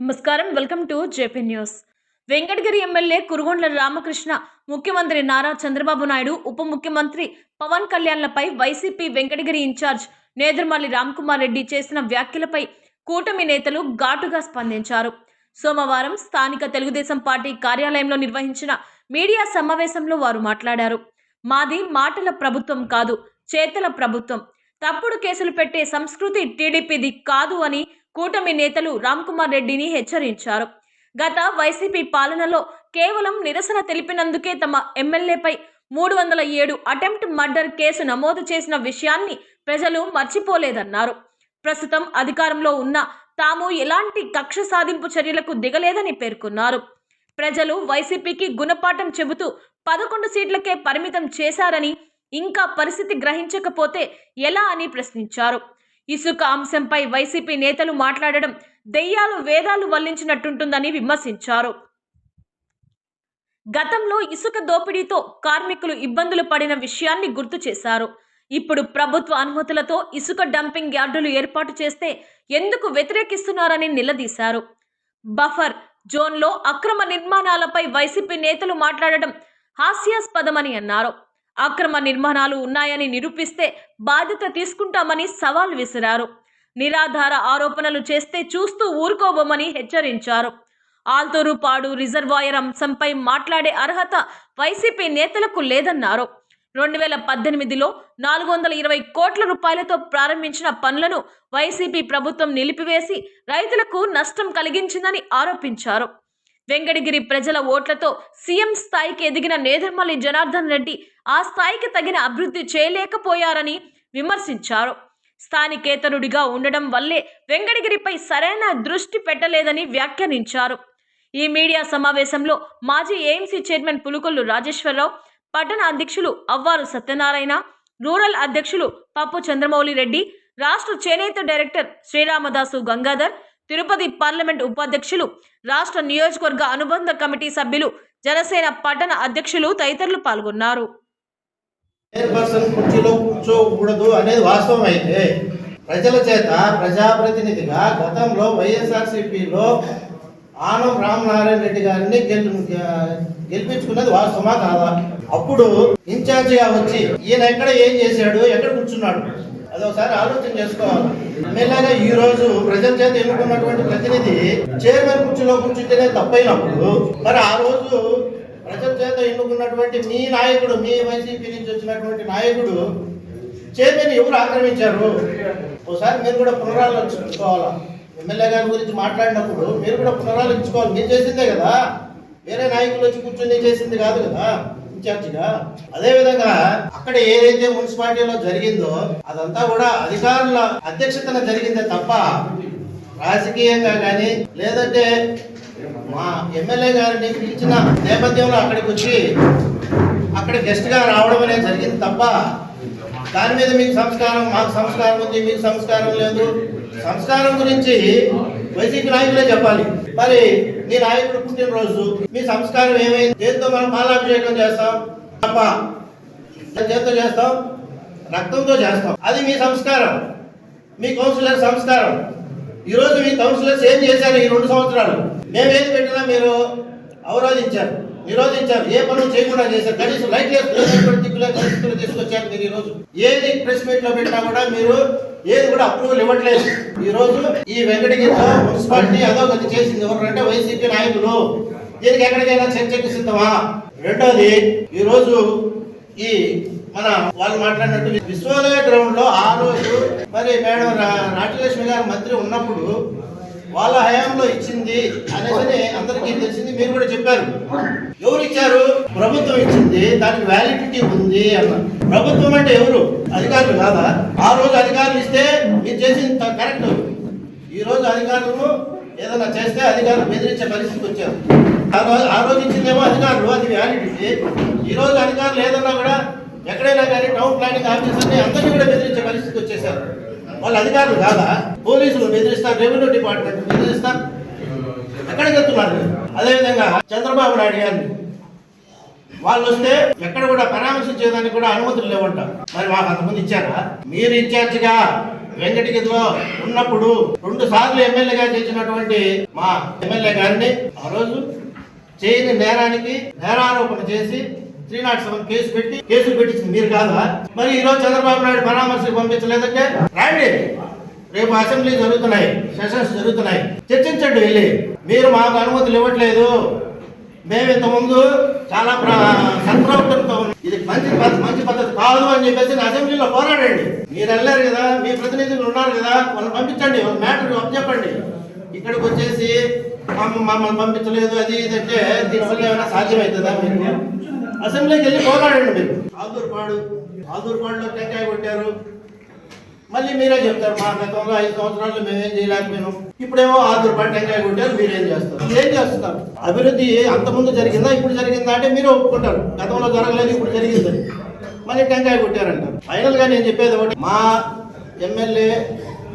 నమస్కారం. Welcome to JP news. Venkatagiri MLA Kurugondla Ramakrishna, ముఖ్యమంత్రి నారా చంద్రబాబు నాయుడు, ఉప ముఖ్యమంత్రి పవన్ కళ్యాణ్లపై వైసీపీ వెంకటగిరి ఇన్ఛార్జ్ నేదురుమల్లి రామ్కుమార్ రెడ్డి చేసిన వ్యాఖ్యలపై కూటమి నేతలు ఘాటుగా స్పందించారు. సోమవారం స్థానిక తెలుగుదేశం పార్టీ కార్యాలయంలో నిర్వహించిన మీడియా సమావేశంలో వారు మాట్లాడారు. మాది మాటల ప్రభుత్వం కాదు, చేతల ప్రభుత్వం. తప్పుడు కేసులు పెట్టే సంస్కృతి టీడీపీది కాదు అని కూటమి నేతలు రామ్కుమార్ రెడ్డిని హెచ్చరించారు. గత వైసీపీ పాలనలో కేవలం నిరసన తెలిపినందుకే తమ ఎమ్మెల్యేపై 307 అటెంప్ట్ మర్డర్ కేసు నమోదు చేసిన విషయాన్ని ప్రజలు మర్చిపోలేదన్నారు. ప్రస్తుతం అధికారంలో ఉన్న తాము ఎలాంటి కక్ష సాధింపు చర్యలకు దిగలేదని పేర్కొన్నారు. ప్రజలు వైసీపీకి గుణపాఠం చెబుతూ 11 సీట్లకే పరిమితం చేశారని, ఇంకా పరిస్థితి గ్రహించకపోతే ఎలా అని ప్రశ్నించారు. ఇసుక అంశంపై వైసీపీ నేతలు మాట్లాడడం దెయ్యాలు వేదాలు వల్లించినట్టుంటుందని విమర్శించారు. గతంలో ఇసుక దోపిడీతో కార్మికులు ఇబ్బందులు పడిన విషయాన్ని గుర్తు చేశారు. ఇప్పుడు ప్రభుత్వ అనుమతులతో ఇసుక డంపింగ్ యార్డులు ఏర్పాటు చేస్తే ఎందుకు వ్యతిరేకిస్తున్నారని నిలదీశారు. బఫర్ జోన్లో అక్రమ నిర్మాణాలపై వైసీపీ నేతలు మాట్లాడడం హాస్యాస్పదమని అన్నారు. అక్రమ నిర్మాణాలు ఉన్నాయని నిరూపిస్తే బాధ్యత తీసుకుంటామని సవాల్ విసిరారు. నిరాధార ఆరోపణలు చేస్తే చూస్తూ ఊరుకోబోమని హెచ్చరించారు. ఆల్తూరుపాడు రిజర్వాయర్ అంశంపై మాట్లాడే అర్హత వైసీపీ నేతలకు లేదన్నారు. 2018లో 420 కోట్ల రూపాయలతో ప్రారంభించిన పనులను వైసీపీ ప్రభుత్వం నిలిపివేసి రైతులకు నష్టం కలిగించిందని ఆరోపించారు. వెంకటగిరి ప్రజల ఓట్లతో సీఎం స్థాయికి ఎదిగిన నేదురుమల్లి జనార్దన్ రెడ్డి ఆ స్థాయికి తగిన అభివృద్ధి చేయలేకపోయారని విమర్శించారు. స్థానికేతరుడిగా ఉండడం వల్లే వెంకటగిరిపై సరైన దృష్టి పెట్టలేదని వ్యాఖ్యానించారు. ఈ మీడియా సమావేశంలో మాజీ ఏఎంసీ చైర్మన్ పులుకొల్లు రాజేశ్వరరావు, పట్టణ అధ్యక్షులు అవ్వారు సత్యనారాయణ, రూరల్ అధ్యక్షులు పప్పు చంద్రమౌళి రెడ్డి, రాష్ట్ర చేనేత డైరెక్టర్ శ్రీరామదాసు గంగాధర్, తిరుపతి పార్లమెంట్ ఉపాధ్యక్షులు, రాష్ట్ర నియోజకవర్గ అనుబంధ కమిటీ సభ్యులు, జనసేన పట్టణ అధ్యక్షులు తదితరులు పాల్గొన్నారు. కుర్చీలో కూర్చోకూడదు అనేది వాస్తవం అయితే ప్రజల చేత ప్రజాప్రతినిధిగా గతంలో వైఎస్ఆర్సీపీలో ఆనం రామనారాయణ రెడ్డి గారిని గెలిపించుకున్నది వాస్తవమా కాదా? అప్పుడు ఇన్ఛార్జిగా వచ్చి ఈయన ఎక్కడ ఏం చేశాడు, ఎక్కడ కూర్చున్నాడు, అదొకసారి ఆలోచన చేసుకోవాలి. ఎమ్మెల్యేగా ఈ రోజు ప్రజల చేత ఎన్నుకున్నటువంటి ప్రతినిధి చైర్మన్ కుర్చీలో కూర్చుంటేనే తప్పైనప్పుడు మరి ఆ రోజు ప్రజల చేత ఎన్నుకున్నటువంటి మీ నాయకుడు, మీ వైసీపీ నుంచి వచ్చినటువంటి నాయకుడు చైర్మన్ ఎవరు ఆక్రమించారు? ఒకసారి మీరు కూడా పునరాలోచించుకోవాలా. ఎమ్మెల్యే గారి గురించి మాట్లాడినప్పుడు మీరు కూడా పునరాలోచించుకోవాలి. మీరు చేసిందే కదా, వేరే నాయకులు వచ్చి కూర్చొని చేసింది కాదు కదా ఇన్ఛార్జిగా. అదేవిధంగా అక్కడ ఏదైతే మున్సిపాలిటీలో జరిగిందో అదంతా కూడా అధికారుల అధ్యక్షతన జరిగిందే తప్ప రాజకీయంగా కానీ లేదంటే మా ఎమ్మెల్యే గారిని పిలిచిన నేపథ్యంలో అక్కడికి వచ్చి అక్కడ గెస్ట్గా రావడం అనేది జరిగింది తప్ప దాని మీద మీకు సంస్కారం, మాకు సంస్కారం ఉంది, మీకు సంస్కారం లేదు. సంస్కారం గురించి వైసీపీ నాయకులే చెప్పాలి. మరి మీ నాయకుడు పుట్టినరోజు మీ సంస్కారం ఏమైంది? చేతితో మనం పాలాభిషేకం చేస్తాం తప్ప చేతితో చేస్తాం, రక్తంతో చేస్తాం. అది మీ సంస్కారం, మీ కౌన్సిలర్ సంస్కారం. ఈరోజు మీ కౌన్సిలర్స్ ఏం చేశారు ఈ 2 సంవత్సరాలు? మేమేది పెట్టినా మీరు అవరోధించారు, నిరోధించారు, ఏ పనులు చేయకుండా చేశారు. కనీసం లైట్ పరిస్థితులు తీసుకొచ్చారు. మీరు ఈరోజు ఏది ప్రెస్ మీట్ లో పెట్టినా కూడా మీరు ఏది కూడా అప్రూవల్ ఇవ్వట్లేదు. ఈ రోజు ఈ వెంకటగిరిలో మున్సిపాలిటీ అధోగతి చేసింది ఎవరంటే వైసీపీ నాయకులు. దీనికి ఎక్కడికైనా చర్చకి సిద్ధమా? రెండోది, ఈ రోజు ఈ మన వాళ్ళు మాట్లాడినట్టు విశ్వోదయ గ్రౌండ్ లో ఆ రోజు మరి మేడం నాట్యలక్ష్మి గారు మంత్రి ఉన్నప్పుడు వాళ్ళ హయాంలో ఇచ్చింది అనేసి అందరికీ తెలిసింది. మీరు కూడా చెప్పారు. ఎవరు ఇచ్చారు? ప్రభుత్వం ఇచ్చింది, దానికి వ్యాలిడిటీ ఉంది అన్నారు. ప్రభుత్వం అంటే ఎవరు? అధికారులు కాదా? ఆ రోజు అధికారులు ఇస్తే మీరు చేసింది కరెక్ట్. ఈ రోజు అధికారులు ఏదైనా చేస్తే అధికారులు బెదిరించే పరిస్థితికి వచ్చారు. ఆ రోజు ఇచ్చిందేమో అధికారులు, అది వ్యాలిడిటీ. ఈ రోజు అధికారులు ఏదన్నా కూడా ఎక్కడైనా కానీ టౌన్ ప్లానింగ్ ఆఫీసర్ని అందరినీ కూడా బెదిరించే పరిస్థితికి వచ్చేసారు. వాళ్ళు అధికారులు కాదా? పోలీసులు బెదిరిస్తారు, రెవెన్యూ డిపార్ట్మెంట్ బెదిరిస్తారు. ఎక్కడికి వెళ్తున్నారు? అదేవిధంగా చంద్రబాబు నాయుడు గారిని వాళ్ళు వస్తే ఎక్కడ కూడా పరామర్శించేదానికి కూడా అనుమతులు లేవంట. మరి మాకు అంతమంది ఇచ్చారా? మీరు ఇన్ఛార్జిగా వెంకటగిరిలో ఉన్నప్పుడు 2 సార్లు ఎమ్మెల్యేగా చేసినటువంటి మా ఎమ్మెల్యే గారిని ఆ రోజు చేయని నేరానికి నేరారోపణ చేసి 307 కేసు పెట్టించింది మీరు కాదా? మరి ఈ రోజు చంద్రబాబు నాయుడు పరామర్శకు పంపించలేదంటే రండి, రేపు అసెంబ్లీ జరుగుతున్నాయి, సెషన్స్ జరుగుతున్నాయి, చర్చించండి వెళ్ళి. మీరు మాకు అనుమతులు ఇవ్వట్లేదు, మేము ఇంతకుముందు చాలా సంతృప్తితో ఇది మంచి పద్ధతి కాదు అని చెప్పేసి అసెంబ్లీలో పోరాడండి. మీరు వెళ్ళారు కదా, మీ ప్రతినిధులు ఉన్నారు కదా, వాళ్ళని పంపించండి, వాళ్ళ మ్యాటర్ చెప్పండి. ఇక్కడికి వచ్చేసి మమ్మల్ని పంపించలేదు అది ఇది అంటే దీనివల్ల ఏమైనా సాధ్యమవుతుందా? మీరు అసెంబ్లీకి వెళ్ళి పోరాడండి. మీరు ఆదూరుపాడులో టెంకాయ కొట్టారు, మళ్ళీ మీరే చెప్తారు మా గతంలో 5 సంవత్సరాల్లో మేమేం చేయలేకపోయినాం, ఇప్పుడేమో ఆదూరుపాడు టెంకాయ కొట్టారు, మీరేం చేస్తారు? ఏం చేస్తున్నారు? అభివృద్ధి అంతకుముందు జరిగిందా ఇప్పుడు జరిగిందా అంటే మీరు ఒప్పుకుంటారు, గతంలో జరగలేదు ఇప్పుడు జరిగిందని. మళ్ళీ టెంకాయ కొట్టారంటారు. ఫైనల్గా నేను చెప్పేది ఒకటి, మా ఎమ్మెల్యే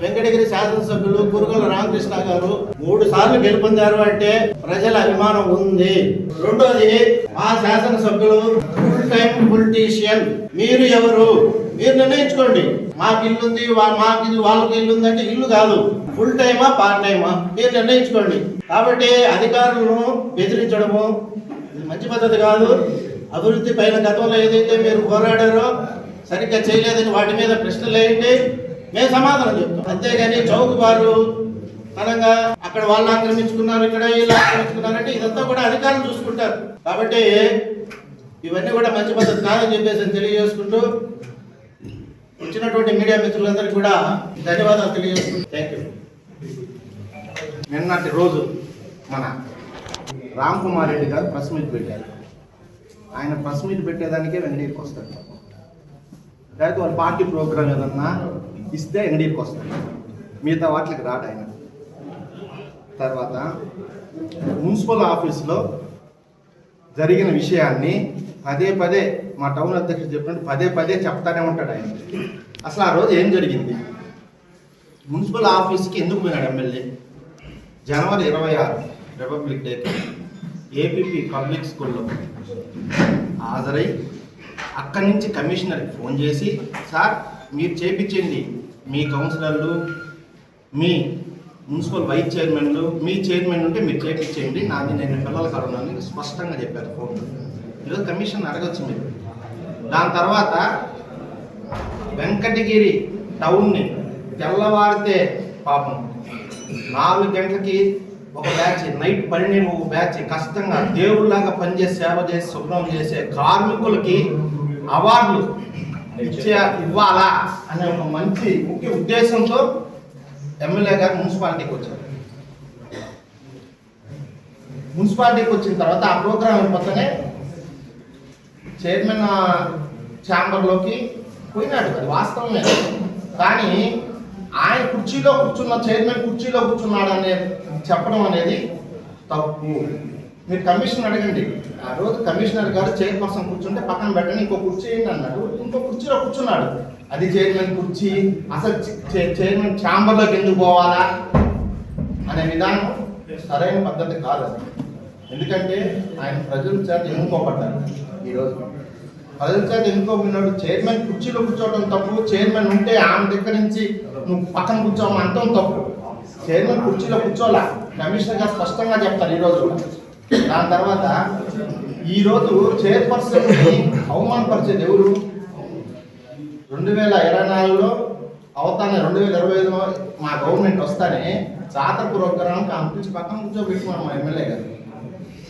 వెంకటగిరి శాసనసభ్యులు కురుగల రామకృష్ణ గారు 3 సార్లు గెలుపొందారు అంటే ప్రజల అభిమానం ఉంది. రెండోది, మా శాసనసభ్యులు ఫుల్ టైం పొలిటీషియన్. మీరు ఎవరు? మీరు నిర్ణయించుకోండి. మాకు ఇల్లు ఉంది, వాళ్ళకి ఇల్లు ఉంది అంటే ఇల్లు కాదు, ఫుల్ టైమా పార్ట్ టైమా మీరు నిర్ణయించుకోండి. కాబట్టి అధికారులను బెదిరించడము ఇది మంచి పద్ధతి కాదు. అభివృద్ధి పైన గతంలో ఏదైతే మీరు పోరాడారో సరిగ్గా చేయలేదని వాటి మీద ప్రశ్నలు వేయండి, మేము సమాధానం చెప్తాం. అంతేగాని చౌకబారు తనంగా అక్కడ వాళ్ళు ఆక్రమించుకున్నారు, ఇక్కడ వీళ్ళు ఆక్రమించుకున్నారంటే ఇదంతా కూడా అధికారులు చూసుకుంటారు. కాబట్టి ఇవన్నీ కూడా మంచి పద్ధతి కాదని చెప్పేసి తెలియజేసుకుంటూ వచ్చినటువంటి మీడియా మిత్రులందరికీ కూడా ధన్యవాదాలు తెలియజేసుకుంటూ థ్యాంక్ యూ. నిన్నటి రోజు మన రామ్ కుమార్ రెడ్డి గారు ప్రెస్ మీట్ పెట్టారు. ఆయన ప్రెస్ మీట్ పెట్టేదానికే వెంకటగిరికి వస్తారు, లేకపోతే వాళ్ళ పార్టీ ప్రోగ్రామ్ ఏదన్నా ఇస్తే వెంకటగిరికి వస్తారు, మిగతా వాటికి రాడు ఆయన. తర్వాత మున్సిపల్ ఆఫీసులో జరిగిన విషయాన్ని పదే మా టౌన్ అధ్యక్షుడు చెప్పినట్టు పదే చెప్తానే ఉంటాడు ఆయన. అసలు ఆ రోజు ఏం జరిగింది, మున్సిపల్ ఆఫీస్కి ఎందుకు పోయినాడు ఎమ్మెల్యే? జనవరి 26 రిపబ్లిక్ డేకి ఏపీపీ పబ్లిక్ స్కూల్లో హాజరై అక్కడి నుంచి కమిషనర్కి ఫోన్ చేసి, సార్ మీరు చేపించండి, మీ కౌన్సిలర్లు, మీ మున్సిపల్ వైస్ చైర్మన్లు, మీ చైర్మన్ ఉంటే మీరు చేపించేయండి, నాది నేను పిల్లల కరోనాని స్పష్టంగా చెప్పారు ఫోన్లో. ఈరోజు కమిషన్ అడగచ్చు మీరు. దాని తర్వాత వెంకటగిరి టౌన్ని తెల్లవారితే పాపం 4 గంటలకి ఒక బ్యాచ్, నైట్ 12 ఒక బ్యాచ్ కష్టంగా దేవుళ్ళలాగా పనిచేసి సేవ చేసి శుభ్రం చేసే కార్మికులకి అవార్డులు ఇవ్వాలా అనే ఒక మంచి ముఖ్య ఉద్దేశంతో ఎమ్మెల్యే గారు మున్సిపాలిటీకి వచ్చారు. మున్సిపాలిటీకి వచ్చిన తర్వాత ఆ ప్రోగ్రాం అయిపోతేనే చైర్మన్ ఛాంబర్లోకి పోయినాడు, అది వాస్తవమే. కానీ ఆయన కుర్చీలో కూర్చున్న చైర్మన్ కుర్చీలో కూర్చున్నాడు అనే చెప్పడం అనేది తప్పు. మీరు కమిషనర్ అడగండి, ఆ రోజు కమిషనర్ గారు చైర్పర్సన్ కూర్చుంటే పక్కన పెట్టండి, ఇంకో కుర్చీ ఏంటి అన్నాడు, ఇంకో కుర్చీలో కూర్చున్నాడు. అది చైర్మన్ కుర్చీ, అసలు చైర్మన్ ఛాంబర్లోకి ఎందుకు పోవాలా అనే విధానం సరైన పద్ధతి కాదు అది. ఎందుకంటే ఆయన ప్రజల చేత ఎన్నుకోబడ్డారు. ఈరోజు ప్రజల చేత ఎన్నుకోబడినాడు, చైర్మన్ కుర్చీలో కూర్చోవడం తప్పు, చైర్మన్ ఉంటే ఆమె దగ్గర నుంచి నువ్వు పక్కన కూర్చోమంటాం తప్పు. చైర్మన్ కుర్చీలో కూర్చోవాలా, కమిషనర్ గారు స్పష్టంగా చెప్తారు ఈరోజు. దాని తర్వాత ఈరోజు చైర్పర్సన్ని అవమానపరిచేది ఎవరు? 2024లో అవుతానే 2025లో మా గవర్నమెంట్ వస్తానే జాతర ప్రోగ్రాంకి ఆమె పిలిచి పక్కన కూర్చోబెట్టుకున్నాం మా ఎమ్మెల్యే గారు.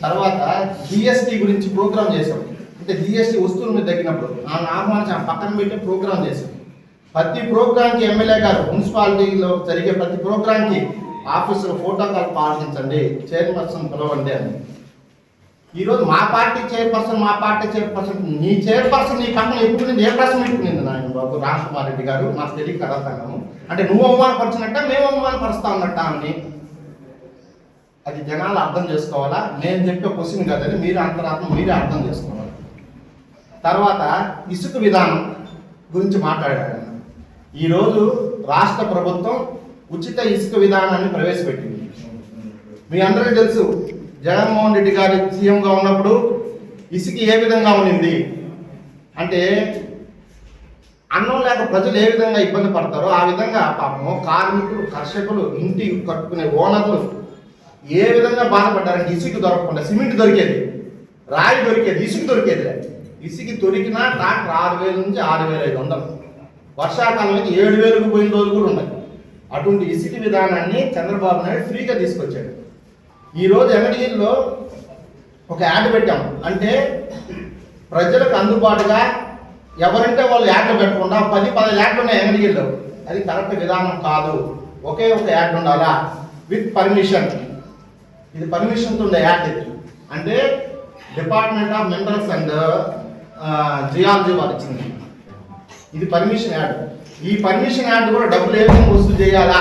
తర్వాత జిఎస్టీ గురించి ప్రోగ్రామ్ చేసాం, అంటే జిఎస్టీ వస్తువుల మీద తగ్గినప్పుడు ఆమె ఆహ్వానించి ఆమె పక్కన పెట్టి ప్రోగ్రామ్ చేసాం. ప్రతి ప్రోగ్రాంకి ఎమ్మెల్యే గారు మున్సిపాలిటీలో జరిగే ప్రతి ప్రోగ్రాంకి ఆఫీసులో ఫోటో కాల్ పాటించండి, చైర్పర్సన్ పిలవండి అని. ఈరోజు మా పార్టీ చైర్పర్సన్ నీ చైర్పర్సన్ నీ పక్కన ఎప్పుడు నేను ఏ ప్రశ్న పెట్టుకునింది నాయన బాబు రామ్ కుమార్ రెడ్డి గారు, మాకు తెలియక అడుగుతాము. అంటే నువ్వు అవమానపరిచినట్ట మేము అవమానపరుస్తా ఉన్నట్ట అని అది జనాలు అర్థం చేసుకోవాలా. నేను చెప్పే క్వశ్చన్ కాదని మీరు అంతరాత్మ మీరే అర్థం చేసుకోవాలి. తర్వాత ఇసుక విధానం గురించి మాట్లాడాడు. ఈరోజు రాష్ట్ర ప్రభుత్వం ఉచిత ఇసుక విధానాన్ని ప్రవేశపెట్టింది. మీ అందరికీ తెలుసు, జగన్మోహన్ రెడ్డి గారు సీఎంగా ఉన్నప్పుడు ఇసుక ఏ విధంగా ఉండింది అంటే అన్నం లేక ప్రజలు ఏ విధంగా ఇబ్బంది పడతారో ఆ విధంగా పాపం కార్మికులు, కర్షకులు, ఇంటి కట్టుకునే ఓనర్లు ఏ విధంగా బాధపడ్డారంటే ఇసుక దొరకకుండా సిమెంట్ దొరికేది, రాయి దొరికేది, ఇసుక దొరికేది. ఇసుక దొరికినా ట్రాక్టర్ 6,000 నుంచి 6,500, వర్షాకాలం అయితే 7,000కు పోయిన రోజులు కూడా ఉన్నాయి. అటువంటి ఇసుక విధానాన్ని చంద్రబాబు నాయుడు ఫ్రీగా తీసుకొచ్చాడు. ఈరోజు ఎంగడిగిరిలో ఒక యాడ్ పెట్టాం, అంటే ప్రజలకు అందుబాటుగా ఎవరంటే వాళ్ళు యాడ్లు పెట్టకుండా 10 యాడ్లు ఉన్నాయి ఎంగడిగిరిలో. అది కరెక్ట్ విధానం కాదు. ఒకే ఒక యాడ్ ఉండాలా విత్ పర్మిషన్. ఇది పర్మిషన్తో ఉండే యాడ్. ఇది అంటే department of minerals and geology వారు ఇచ్చింది. ఇది పర్మిషన్ యాడ్. ఈ పర్మిషన్ యాడ్ కూడా డబ్బులు ఏ విధంగా వసూలు చేయాలా?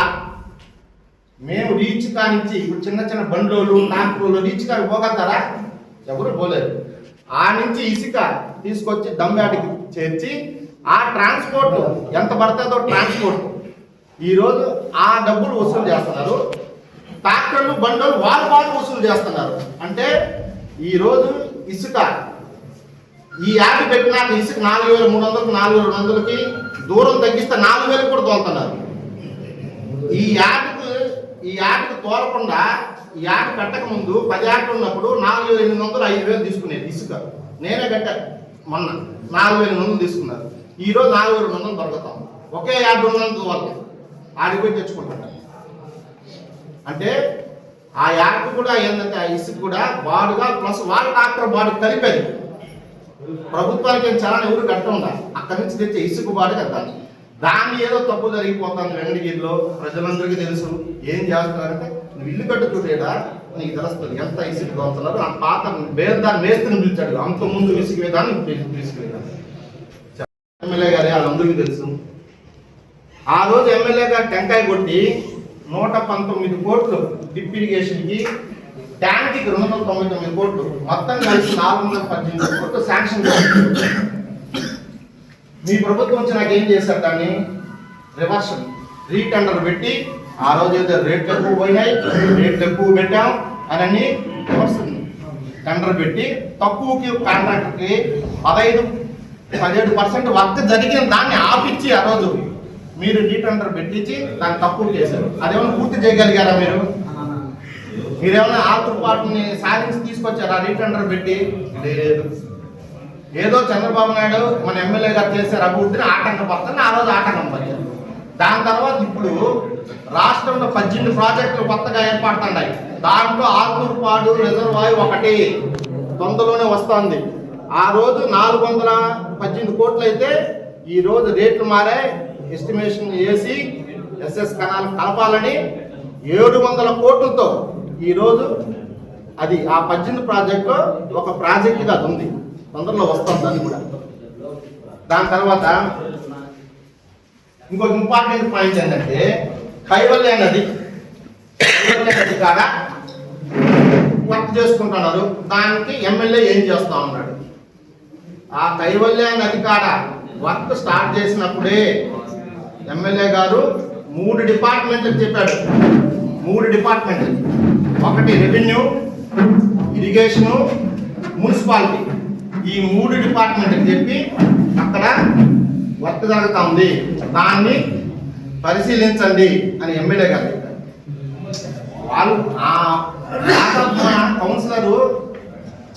మేము రీచ్ కానించి ఇప్పుడు చిన్న చిన్న బండ్లోలు, ట్రాక్టర్లు రీచ్ కాని పోగలుగుతారా? ఎవరు పోలేరు. ఆ నుంచి ఇసుక తీసుకొచ్చి దమ్యాటికి చేర్చి ఆ ట్రాన్స్పోర్ట్ ఎంత పడుతుందో ట్రాన్స్పోర్ట్ ఈరోజు ఆ డబ్బులు వసూలు చేస్తున్నారు. ట్రాక్టర్లు, బండ్లు వాళ్ళు వసూలు చేస్తున్నారు. అంటే ఈరోజు ఇసుక ఈ యాడ్ పెట్టినాక ఇసుక 4,300కి 4,200కి దూరం తగ్గిస్తే 4,000 కూడా తోలుతున్నారు. ఈ యాడ్కు తోలకుండా ఈ యాడ్ పెట్టక ముందు 10 యాడ్లు ఉన్నప్పుడు 4,800, 5,000 తీసుకునేది ఇసుక. నేనే కట్టాను మొన్న 4,800 తీసుకున్నారు. ఈరోజు 4,200 దొరుకుతాం. ఒకే యాడ్ ఉన్నందుకు వాళ్ళు ఆడిపోయి తెచ్చుకుంటారు. అంటే ఆ యాడ్ కూడా ఏంటంటే ఆ ఇసుక కూడా బాడుగా ప్లస్ వాళ్ళ ట్రాక్టర్ బాడు కలిపేది. ప్రభుత్వానికి ఏం చాలా ఎవరు కట్టకుండా అక్కడి నుంచి తెచ్చే ఇసుక బాడు కట్టాలి. దాన్ని ఏదో తప్పు జరిగిపోతాను వెంకటగిరిలో ప్రజలందరికీ తెలుసు. ఏం చేస్తున్నారంటే నువ్వు ఇల్లు కట్టుకుంటేడా నీకు తెలుస్తుంది ఎంత ఇసుక దోస్తున్నారు. ఆ పాత దాన్ని మేస్త్రిని పిలిచాడు, అంత ముందు ఇసుక విధానం తీసుకెళ్ళాడు ఎమ్మెల్యే గారే, వాళ్ళందరికీ తెలుసు. ఆ రోజు ఎమ్మెల్యే గారు టెంకాయ కొట్టి 119 కోట్లు డ్రిప్ ఇరిగేషన్కి, ట్యాంక్కి 299 కోట్లు, మొత్తం కలిసి 418 కోట్లు శాంక్షన్ చేశారు. మీ ప్రభుత్వం వచ్చి నాకు ఏం చేశారు? దాన్ని రివర్షన్ రీటెండర్ పెట్టి ఆ రోజు ఏదో రేట్లు ఎక్కువ పోయినాయి, రేట్లు ఎక్కువ పెట్టాం అని రివర్స్ టెండర్ పెట్టి తక్కువకి కాంట్రాక్టర్కి 15-17% వర్క్ జరిగిన దాన్ని ఆపిచ్చి ఆ రోజు మీరు రీటెండర్ పెట్టించి దాన్ని తక్కువ చేశారు. అదేమన్నా పూర్తి చేయగలిగారా? మీరేమన్నా ఆతుపాటుని సాధించి తీసుకొచ్చారా రీటెండర్ పెట్టి? లేదు. ఏదో చంద్రబాబు నాయుడు మన ఎమ్మెల్యే గారు చేశారు అభివృద్ధిని ఆటంకపడుతుంది. ఆ రోజు ఆటంకం పడ్డారు. దాని తర్వాత ఇప్పుడు రాష్ట్రంలో 18 ప్రాజెక్టులు కొత్తగా ఏర్పడుతున్నాయి. దాంట్లో ఆతుపాడు రిజర్వాయర్ ఒకటి తొందరలోనే వస్తుంది. ఆ రోజు 418 కోట్లు అయితే ఈ రోజు రేట్లు మారాయి. ఎస్టిమేషన్ వేసి ఎస్ఎస్ కెనాల్ కలపాలని 700 కోట్లతో ఈరోజు అది ఆ 18 ప్రాజెక్టులో ఒక ప్రాజెక్టుగా అది ఉంది. తొందరలో వస్తుంది అది కూడా. దాని తర్వాత ఇంకొక ఇంపార్టెంట్ పాయింట్ ఏంటంటే కైవల్య నది కాడ వర్క్ చేసుకుంటున్నారు. దానికి ఎమ్మెల్యే ఏం చేస్తా ఉన్నాడు? ఆ కైవల్య నది కాడ వర్క్ స్టార్ట్ చేసినప్పుడే ఎమ్మెల్యే గారు 3 డిపార్ట్మెంట్లు చెప్పాడు. 3 డిపార్ట్మెంట్లు, ఒకటి రెవెన్యూ, ఇరిగేషను, మున్సిపాలిటీ. ఈ 3 డిపార్ట్మెంట్కి చెప్పి అక్కడ వర్క్ జరుగుతూ ఉంది, దాన్ని పరిశీలించండి అని ఎమ్మెల్యే గారు చెప్పారు. వాళ్ళు ఆ కౌన్సిలరు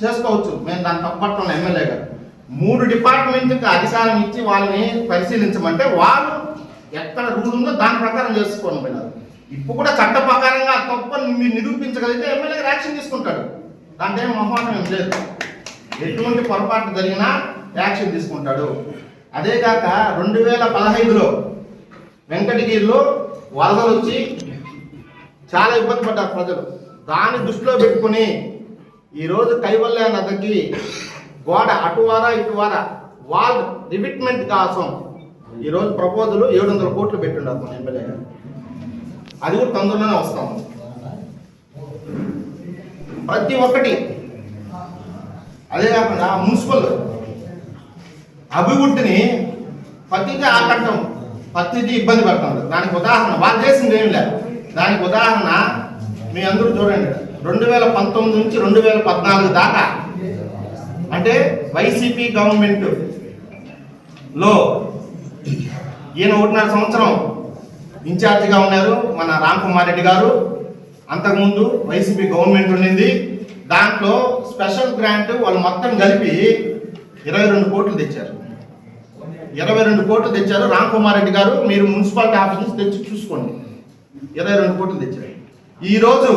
చేసుకోవచ్చు, మేము దాన్ని తప్పట్టున్నాం. ఎమ్మెల్యే గారు 3 డిపార్ట్మెంట్కి అధికారం ఇచ్చి వాళ్ళని పరిశీలించమంటే వాళ్ళు ఎక్కడ రూల్ ఉందో దాని ప్రకారం చేసుకోని పోయినారు. ఇప్పుడు కూడా చట్ట ప్రకారంగా తప్పని మీరు నిరూపించగలిగితే ఎమ్మెల్యే గారు యాక్షన్ తీసుకుంటాడు. దాంట్లో ఏం మొహమాటం ఏం లేదు. ఎటువంటి పొరపాటు జరిగినా యాక్షన్ తీసుకుంటాడు. అదే కాక 2015లో వెంకటగిరిలో వరదలు వచ్చి చాలా ఇబ్బంది పడ్డారు ప్రజలు. దాన్ని దృష్టిలో పెట్టుకుని ఈరోజు కైవల్య నదికి గోడ అటువారా ఇటువారా వాల్ రివిట్మెంట్ కోసం ఈరోజు ప్రపోజల్ 700 కోట్లు పెట్టుండారు మన ఎమ్మెల్యే గారు. అది కూడా తొందరలోనే వస్తాం. ప్రతి ఒక్కటి అదే కాకుండా మున్సిపల్ అభివృద్ధిని ప్రతిదీ ఆకట్టం, ప్రతిదీ ఇబ్బంది పడుతున్నారు. దానికి ఉదాహరణ వాళ్ళు చేసింది ఏమి లేదు. దానికి ఉదాహరణ మీ అందరూ చూడండి. 2019 నుంచి 2014 దాకా అంటే వైసీపీ గవర్నమెంట్లో ఈయన 1.5 సంవత్సరం ఇన్ఛార్జిగా ఉన్నారు మన రామ్ కుమార్ రెడ్డి గారు. అంతకుముందు వైసీపీ గవర్నమెంట్ ఉండింది. దాంట్లో స్పెషల్ గ్రాంట్ వాళ్ళు మొత్తం కలిపి 22 కోట్లు తెచ్చారు. 22 కోట్లు తెచ్చారు రామ్ కుమార్ రెడ్డి గారు. మీరు మున్సిపాలిటీ ఆఫీస్ నుంచి తెచ్చి చూసుకోండి. 22 కోట్లు తెచ్చారు. ఈరోజు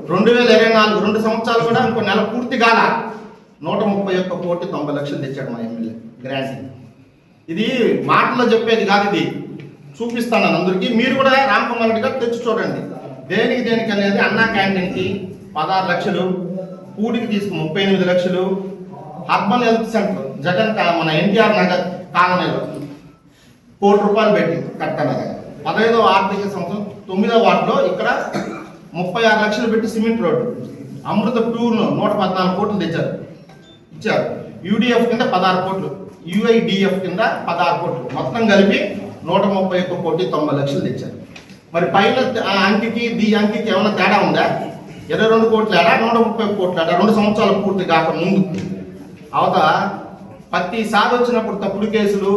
2024 2 సంవత్సరాలు కూడా ఇంకో నెల పూర్తి కాల 131,90,00,000 తెచ్చాడు మా ఎమ్మెల్యే గ్రాంట్. ఇది మాటల్లో చెప్పేది కాదు, ఇది చూపిస్తాను అందరికీ. మీరు కూడా రామ్ కుమార్ రెడ్డి గారు తెచ్చి చూడండి. దేనికి అనేది అన్నా క్యాంటీన్కి 16 లక్షలు, కూడికి తీసుకు 38 లక్షలు, అర్బన్ హెల్త్ సెంటర్ జగన్ మన ఎన్టీఆర్ నగర్ కాలనీలో 1 కోటి రూపాయలు పెట్టి కట్టనగర్ 15వ ఆర్థిక సంవత్సరం 9వ వార్డులో ఇక్కడ 36 లక్షలు పెట్టి సిమెంట్ రోడ్డు. అమృత టూర్ను 114 కోట్లు ఇచ్చారు. యూడిఎఫ్ కింద 16 కోట్లు, యుఐడిఎఫ్ కింద 16 కోట్లు, మొత్తం కలిపి 131,90,00,000 తెచ్చారు. మరి పైన అంకికి అంకికి ఏమైనా తేడా ఉందా? 22 కోట్లు ఆడా, 130 కోట్లు ఆడా? 2 సంవత్సరాలు పూర్తి కాక ముందు ప్రతిసారి వచ్చినప్పుడు తప్పుడు కేసులు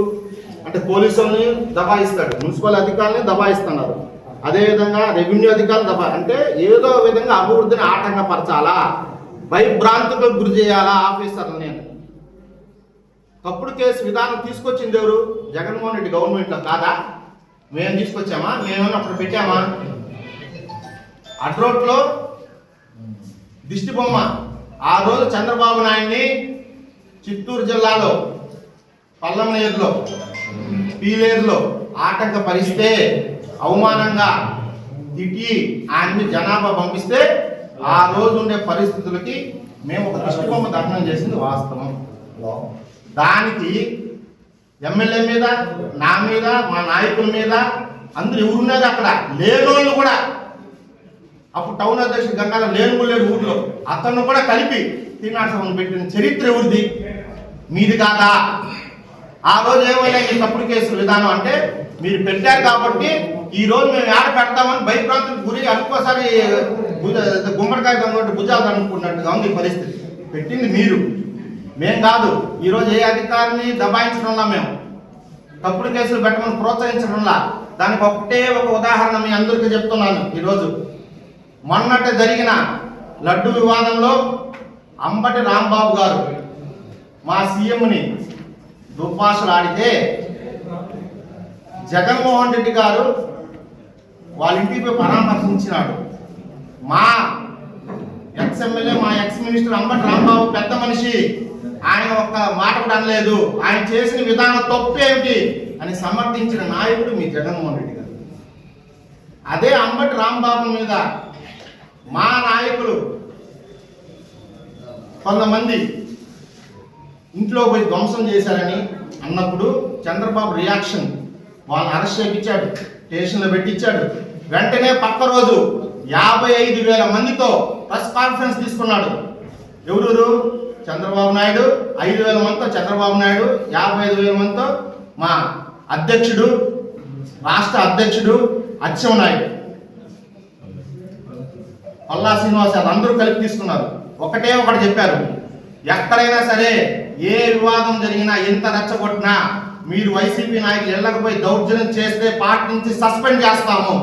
అంటే పోలీసుల్ని దబాయిస్తాడు, మున్సిపల్ అధికారులని దబాయిస్తున్నారు, అదేవిధంగా రెవెన్యూ అధికారులు అంటే ఏదో విధంగా అభివృద్ధిని ఆటంకపరచాలా, భయభ్రాంతులకు గురి చేయాలా ఆఫీసర్లని. తప్పుడు కేసు విధానం తీసుకొచ్చింది ఎవరు? జగన్మోహన్ రెడ్డి గవర్నమెంట్లో కాదా? మేము తీసుకొచ్చామా? మేమేమన్నా అప్పుడు పెట్టామా? అడ్రోట్లో దిష్టి బొమ్మ ఆ రోజు చంద్రబాబు నాయుడిని చిత్తూరు జిల్లాలో పల్లమనేరులో పీలేరులో ఆటంకపరిస్తే అవమానంగా తిట్టి ఆయన జనాభా పంపిస్తే ఆ రోజు ఉండే పరిస్థితులకి మేము ఒక దిష్టి బొమ్మ దహనం చేసింది వాస్తవం. దానికి ఎమ్మెల్యే మీద, నా మీద, మా నాయకుల మీద అందరూ ఎవరున్నారు అక్కడ లేనోళ్ళు కూడా. అప్పుడు టౌన్ అధ్యక్షుడు గంగాల లేనుగులేడు ఊర్లో అతను కూడా కలిపి తీనాశనం పెట్టిన చరిత్ర ఎవరిది? మీది కాదా? ఆ రోజు ఏమైనా ఈ తప్పుడు కేసుల విధానం అంటే మీరు పెట్టారు కాబట్టి ఈ రోజు మేము ఏడ పెడతామని భయప్రాంతులకు గురి అనుకోసారి గుమ్మడికాయ దొంగ భుజాలు అనుకున్నట్టుగా ఉంది పరిస్థితి. పెట్టింది మీరు, మేం కాదు. ఈరోజు ఏ అధికారిని దబాయించడంలా, మేము తప్పుడు కేసులు పెట్టమని ప్రోత్సహించడంలా. దానికి ఒకటే ఒక ఉదాహరణ మీ అందరికీ చెప్తున్నాను. ఈరోజు మొన్నట జరిగిన లడ్డు వివాదంలో అంబటి రాంబాబు గారు మా సీఎంని దుర్భాషలు ఆడితే జగన్మోహన్ రెడ్డి గారు వాళ్ళ ఇంటికి పరామర్శించినాడు. మా ఎక్స్ ఎమ్మెల్యే, మా ఎక్స్ మినిస్టర్ అంబటి రాంబాబు పెద్ద మనిషి, ఆయన ఒక్క మాట కూడా అనలేదు. ఆయన చేసిన విధానం తప్పేమిటి అని సమర్థించిన నాయకుడు మీ జగన్మోహన్ రెడ్డి గారు. అదే అంబటి రాంబాబు మీద మా నాయకులు కొంతమంది ఇంట్లో పోయి ధ్వంసం చేశారని అన్నప్పుడు చంద్రబాబు రియాక్షన్, వాళ్ళని అరెస్ట్ చేయించాడు, స్టేషన్లో పెట్టించాడు. వెంటనే పక్క రోజు 55,000 మందితో ప్రెస్ కాన్ఫరెన్స్ తీసుకున్నాడు. ఎవరు? చంద్రబాబు నాయుడు. 5,000 మందితో చంద్రబాబు నాయుడు, 55,000 మందితో మా అధ్యక్షుడు, రాష్ట్ర అధ్యక్షుడు అచ్చెం నాయుడు, పల్లా శ్రీనివాస్ అందరూ కలిపి తీసుకున్నారు. ఒకటే ఒకటి చెప్పారు, ఎక్కడైనా సరే ఏ వివాదం జరిగినా, ఎంత రెచ్చగొట్టినా మీరు వైసీపీ నాయకులు ఇళ్ళకపోయి దౌర్జన్యం చేస్తే పార్టీ నుంచి సస్పెండ్ చేస్తాము.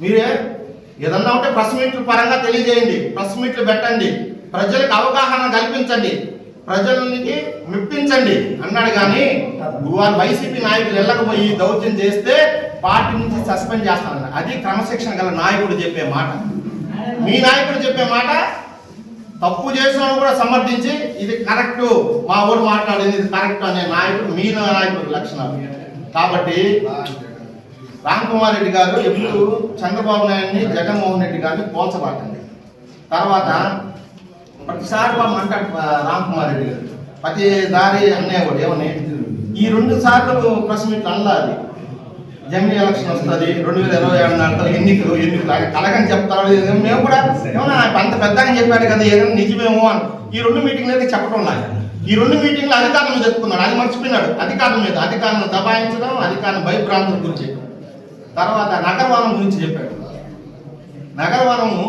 మీరే ఏదన్నా ఉంటే ప్రెస్ మీట్ల పరంగా తెలియజేయండి, ప్రెస్ మీట్లు పెట్టండి, ప్రజలకు అవగాహన కల్పించండి, ప్రజలకి మెప్పించండి అన్నాడు. కానీ వాళ్ళు వైసీపీ నాయకులు ఇళ్ళకపోయి దౌర్జన్యం చేస్తే పార్టీ నుంచి సస్పెండ్ చేస్తాను. అది క్రమశిక్షణ గల నాయకుడు చెప్పే మాట. మీ నాయకుడు చెప్పే మాట తప్పు చేసిన కూడా సమర్థించి ఇది కరెక్ట్, మా ఊరు మాట్లాడేది ఇది కరెక్ట్ అనే నాయకుడు మీ నాయకుడి లక్షణాలు. కాబట్టి రామ్ కుమార్ రెడ్డి గారు ఎప్పుడు చంద్రబాబు నాయుడిని, జగన్మోహన్ రెడ్డి గారిని పోల్చబాటండి. తర్వాత ప్రతిసారి అంటాడు రామ్ కుమార్ రెడ్డి గారు, ప్రతి దారి అనేవాడు ఏమని, ఈ 2 సార్లు ప్రెస్ మీట్లు అల్లాది జమినీ ఎలక్షన్ వస్తుంది, 2027 ఎన్నికలు కలగని చెప్తారు. మేము కూడా ఏమన్నా అంత పెద్దగా చెప్పాడు కదా, ఏదైనా నిజమేమో అని ఈ 2 మీటింగ్లు అయితే చెప్పడం లేదు. ఈ 2 మీటింగ్లు అధికారుల మీద చెప్పుకున్నాడు, అది మర్చిపోయినాడు. అధికారులను దబాయించడం, అధికారులను భయభ్రాంతుల గురించి. తర్వాత నగరవనం గురించి చెప్పాడు. నగరవనము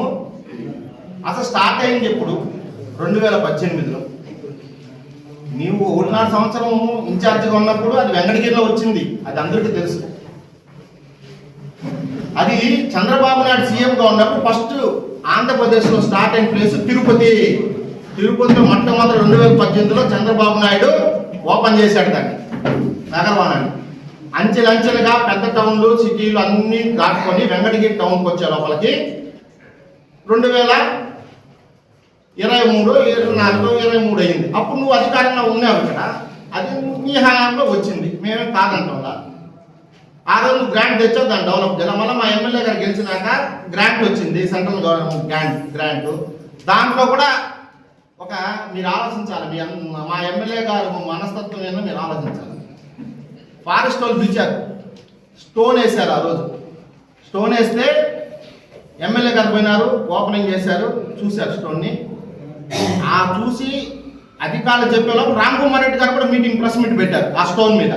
అసలు స్టార్ట్ అయింది ఎప్పుడు? 2018లో నీవు 1.5 సంవత్సరం ఇన్ఛార్జిగా ఉన్నప్పుడు అది వెంకటగిరిలో వచ్చింది, అది అందరికీ తెలుసు. అది చంద్రబాబు నాయుడు సీఎంగా ఉన్నప్పుడు ఫస్ట్ ఆంధ్రప్రదేశ్లో స్టార్ట్ అయిన ప్లేస్ తిరుపతి. తిరుపతిలో మొట్టమొదటి 2018లో చంద్రబాబు నాయుడు ఓపెన్ చేశాడు దాన్ని, నగరవాణాన్ని. అంచెలంచెలుగా పెద్ద టౌన్లు సిటీలు అన్నీ దాటుకొని వెంకటగిరి టౌన్కి వచ్చే లోపలికి 2023, 24, 23 అయింది. అప్పుడు నువ్వు అధికారంగా ఉన్నావు ఇక్కడ, అది నీ హయాంలో వచ్చింది, మేమేం కాదంటాంలా. ఆ రోజు గ్రాంట్ తెచ్చావు, దాన్ని డెవలప్ చేయాలి. మళ్ళీ మా ఎమ్మెల్యే గారు గెలిచినాక గ్రాంట్ వచ్చింది, సెంట్రల్ గవర్నమెంట్ గ్రాంట్. దాంట్లో కూడా మీరు ఆలోచించాలి, మా ఎమ్మెల్యే గారు మనస్తత్వం ఏందో మీరు ఆలోచించాలి. ఫారెస్ట్ వాళ్ళు పిలిచారు, స్టోన్ వేశారు. ఆ రోజు స్టోన్ వేస్తే ఎమ్మెల్యే గారు పోయినారు, ఓపెనింగ్ చేశారు, చూశారు స్టోన్ని. ఆ చూసి అధికారులు చెప్పేలోపు రామ్ కుమార్ రెడ్డి గారు కూడా ప్రెస్ మీట్ పెట్టారు ఆ స్టోన్ మీద.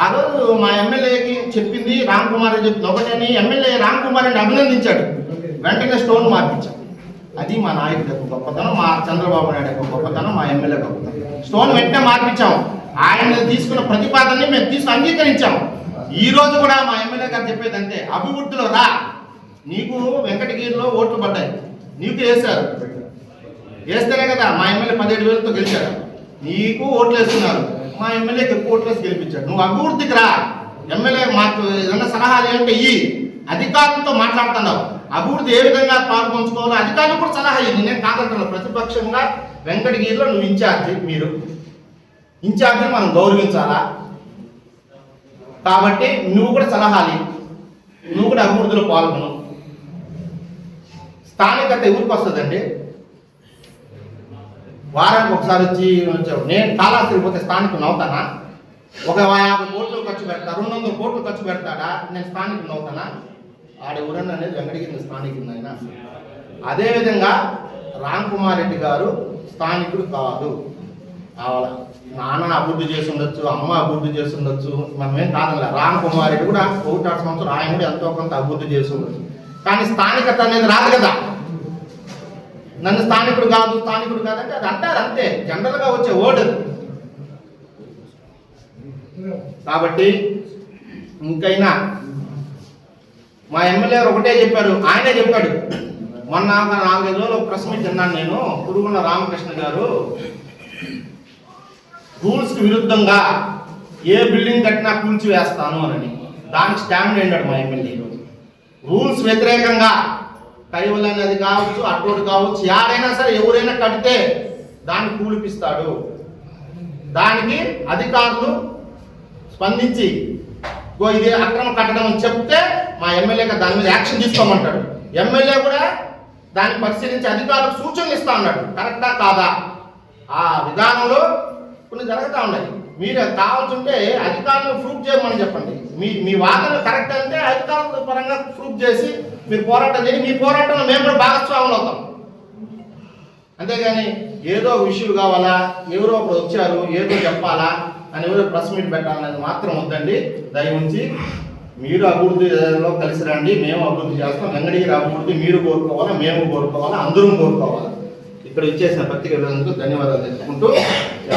ఆ రోజు మా ఎమ్మెల్యేకి చెప్పింది రామ్ కుమార్ రెడ్డి చెప్పింది ఒకటని, ఎమ్మెల్యే రామ్ కుమార్ రెడ్డి అభినందించాడు, వెంటనే స్టోన్ మార్పించాడు. అది మా నాయకుడి యొక్క గొప్పతనం, మా చంద్రబాబు నాయుడు యొక్క గొప్పతనం, మా ఎమ్మెల్యే గొప్పతనం. స్టోన్ వెంటనే మార్పించాము, ఆయన తీసుకున్న ప్రతిపాదనని మేము అంగీకరించాము. ఈ రోజు కూడా మా ఎమ్మెల్యే గారు చెప్పేది అంటే, అభివృద్ధిలో రా, నీకు వెంకటగిరిలో ఓట్లు పడ్డాయి, నీకు వేశారు, వేస్తేనే కదా మా ఎమ్మెల్యే 17,000తో గెలిచాడు. నీకు ఓట్లు వేస్తున్నారు, మా ఎమ్మెల్యేకి ఎక్కువ ఓట్లు వేసి గెలిపించాడు. నువ్వు అభివృద్ధికి రా, ఎమ్మెల్యే మాకు ఏదైనా సలహాలు ఏంటంటే ఈ అధికారులతో మాట్లాడుతున్నావు, అభివృద్ధి ఏ విధంగా పాల్పంచుకోవాలో అధికారులు కూడా సలహా ఇవ్వండి. నేను కాదంటున్నాను, ప్రతిపక్షంగా వెంకటగిరిలో నువ్వు ఇన్ఛార్జి, మీరు ఇన్ఛార్జిని మనం గౌరవించాలా. కాబట్టి నువ్వు కూడా సలహాలి, నువ్వు కూడా అభివృద్ధిలో పాల్గొను. స్థానికత ఎవరికి వస్తుందండి? వారానికి ఒకసారి వచ్చి నేను కాళహస్తికి పోతే స్థానికుని అవుతానా? ఒక 50 కోట్లు ఖర్చు పెడతా, 200 కోట్లు ఖర్చు పెడతాడా, నేను స్థానికుని అవుతానా? ఆడ ఊరన్న అనేది వెంకటగిరి స్థానికుని అయినా. అదేవిధంగా రామ్ కుమార్ రెడ్డి గారు స్థానికుడు కాదు. నాన్న అభివృద్ధి చేసి ఉండొచ్చు, అమ్మ అభివృద్ధి చేసి ఉండొచ్చు, మనమేం కాదనలే. రామ్ కుమార్ రెడ్డి కూడా 1 సంవత్సరం ఆయన కూడా ఎంతో కొంత అభివృద్ధి చేసి ఉండొచ్చు. కానీ స్థానికత అనేది రాదు కదా. నన్ను స్థానికుడు కాదు అంటే అది అంటారు అంతే, జనరల్గా వచ్చే ఓటు. కాబట్టి ఇంకైనా మా ఎమ్మెల్యే గారు ఒకటే చెప్పారు, ఆయనే చెప్పాడు. మొన్న 4-5 రోజులు ప్రెస్ మీట్ విన్నాను నేను, పురుగుల రామకృష్ణ గారు రూల్స్కి విరుద్ధంగా ఏ బిల్డింగ్ కట్టినా కూల్చివేస్తాను అని, దానికి స్టాండ్ అయ్యాడు మా ఎమ్మెల్యే. రూల్స్ వ్యతిరేకంగా కైవల్ అనేది కావచ్చు, అటోడు కావచ్చు, యారైనా సరే ఎవరైనా కడితే దాన్ని కూలిపిస్తాడు. దానికి అధికారులు స్పందించి ఇది అక్రమ కట్టడం అని చెప్తే మా ఎమ్మెల్యేగా దాని మీద యాక్షన్ తీసుకోమంటాడు. ఎమ్మెల్యే కూడా దాన్ని పరిశీలించి అధికారులకు సూచనలు ఇస్తా ఉన్నాడు. కరెక్టా కాదా ఆ విధానంలో కొన్ని జరుగుతూ ఉన్నాయి. మీరు కావాల్సి ఉంటే అధికారులను ప్రూఫ్ చేయమని చెప్పండి. మీ వాదన కరెక్ట్ అంటే అధికారుల పరంగా ప్రూఫ్ చేసి మీరు పోరాటం చేయండి. మీ పోరాటంలో మేము కూడా భాగస్వాములు అవుతాం. అంతేగాని ఏదో ఇష్యూ కావాలా, ఎవరో ఒకరు వచ్చారు ఏదో చెప్పాలా అని ఎవరో ప్రెస్ మీట్ పెట్టాలనేది మాత్రం వద్దండి. దయవుంచి మీరు అభివృద్ధిలో కలిసి రండి, మేము అభివృద్ధి చేస్తాం. వెంకటగిరి అభివృద్ధి మీరు కోరుకోవాలా, మేము కోరుకోవాలా, అందరం కోరుకోవాలా. ఇక్కడ ఇచ్చేసిన పత్రికలకు ధన్యవాదాలు తెలుసుకుంటూ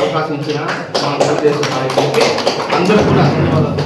అవకాశం ఇచ్చిన మా తెలుగుదేశం నాయకులకి అందరూ కూడా ధన్యవాదాలు.